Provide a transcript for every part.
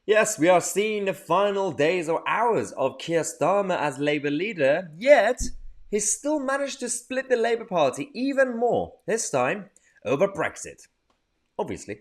Yes, we are seeing the final days or hours of Keir Starmer as Labour leader, yet he's still managed to split the Labour Party even more, this time over Brexit. Obviously.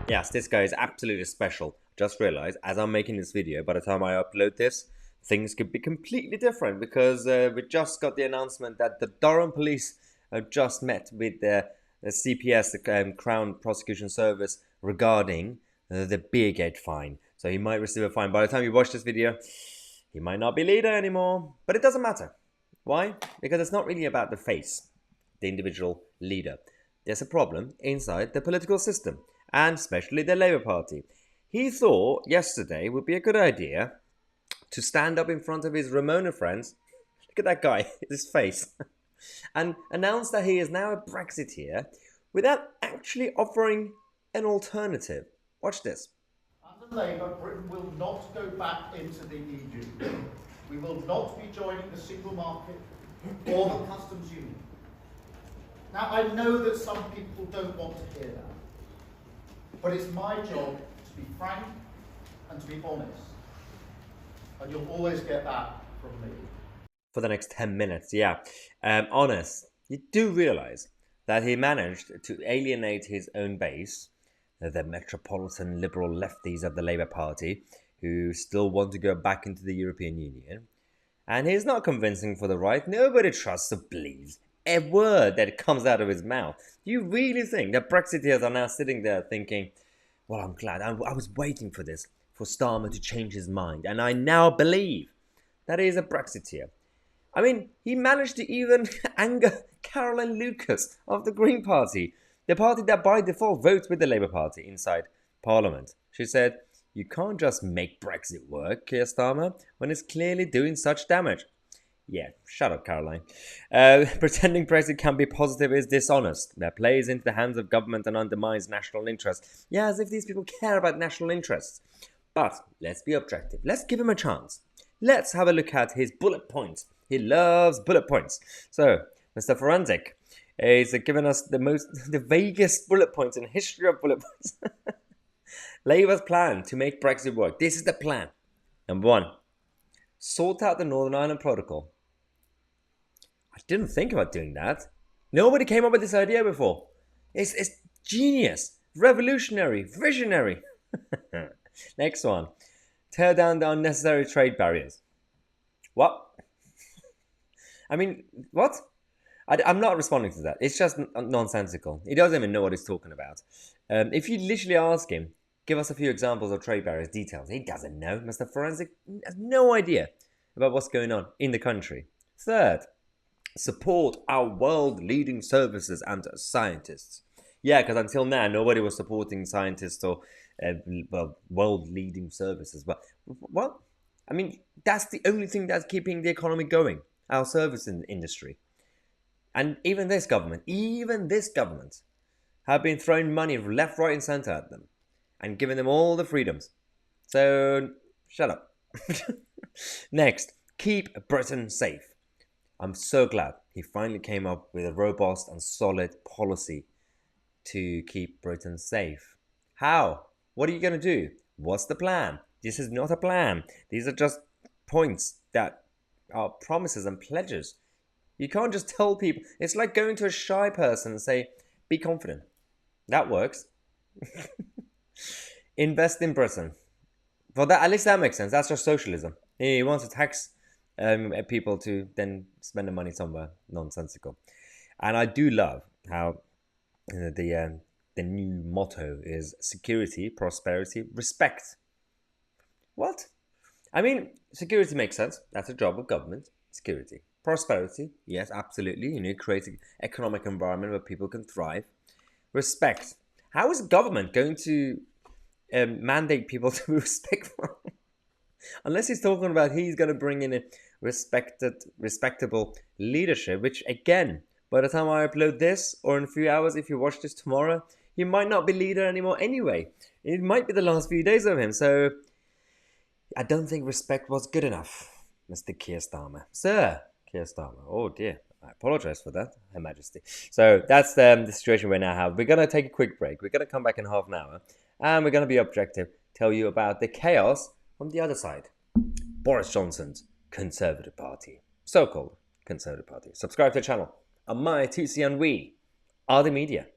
Yes, this guy is absolutely special. Just realized as I'm making this video, by the time I upload this, things could be completely different because we just got the announcement that the Durham police have just met with the CPS, the Crown Prosecution Service, regarding the Beergate fine. So he might receive a fine. By the time you watch this video, he might not be leader anymore. But it doesn't matter. Why? Because it's not really about the face, the individual leader. There's a problem inside the political system, and especially the Labour Party. He thought yesterday would be a good idea to stand up in front of his Ramona friends, look at that guy, his face, and announce that he is now a Brexiteer without actually offering an alternative. Watch this. Under Labour, Britain will not go back into the EU. We will not be joining the single market or the customs union. Now, I know that some people don't want to hear that, but it's my job to be frank and to be honest. And you'll always get that from me. For the next 10 minutes, yeah. Honest, you do realise that he managed to alienate his own base, the metropolitan liberal lefties of the Labour Party, who still want to go back into the European Union. And he's not convincing for the right. Nobody trusts or believes a word that comes out of his mouth. Do you really think that Brexiteers are now sitting there thinking, well, I'm glad. I was waiting for this, for Starmer to change his mind. And I now believe that he is a Brexiteer. I mean, he managed to even anger Caroline Lucas of the Green Party, the party that by default votes with the Labour Party inside Parliament. She said, you can't just make Brexit work, Keir Starmer, when it's clearly doing such damage. Yeah, shut up, Caroline. Pretending Brexit can be positive is dishonest. That plays into the hands of government and undermines national interests. Yeah, as if these people care about national interests. But let's be objective. Let's give him a chance. Let's have a look at his bullet points. He loves bullet points. So, Mr. Forensic is giving us the vaguest bullet points in the history of bullet points. Labour's plan to make Brexit work. This is the plan. Number one, sort out the Northern Ireland Protocol. I didn't think about doing that. Nobody came up with this idea before. It's genius, revolutionary, visionary. Next one, tear down the unnecessary trade barriers. What? I mean, what? I'm not responding to that. It's just nonsensical. He doesn't even know what he's talking about. If you literally ask him, give us a few examples of trade barriers, details, he doesn't know. Mr. Forensic has no idea about what's going on in the country. Third, support our world-leading services and scientists. Yeah, because until now, nobody was supporting scientists or world-leading services. But what? I mean, that's the only thing that's keeping the economy going, our service industry. And even this government have been throwing money left, right, and centre at them and giving them all the freedoms. So, shut up. Next, keep Britain safe. I'm so glad he finally came up with a robust and solid policy to keep Britain safe. How? What are you going to do? What's the plan? This is not a plan. These are just points that are promises and pledges. You can't just tell people. It's like going to a shy person and say, be confident. That works. Invest in Britain. Well, that, at least that makes sense. That's just socialism. He wants to tax people to then spend the money somewhere nonsensical. And I do love how the new motto is security, prosperity, respect. What? I mean, security makes sense. That's a job of government. Security. Prosperity, yes, absolutely. You need to create an economic environment where people can thrive. Respect. How is government going to mandate people to be respectful? Unless he's talking about he's going to bring in a respectable leadership, which again, by the time I upload this, or in a few hours, if you watch this tomorrow, he might not be leader anymore anyway. It might be the last few days of him, so I don't think respect was good enough, Mr. Keir Starmer. Sir Keir Starmer, oh dear. I apologize for that, Her Majesty. So that's the situation we now have. We're going to take a quick break. We're going to come back in half an hour, and we're going to be objective, tell you about the chaos on the other side. Boris Johnson's Conservative Party, so-called Conservative Party. Subscribe to the channel. And my Tousi and we are the media.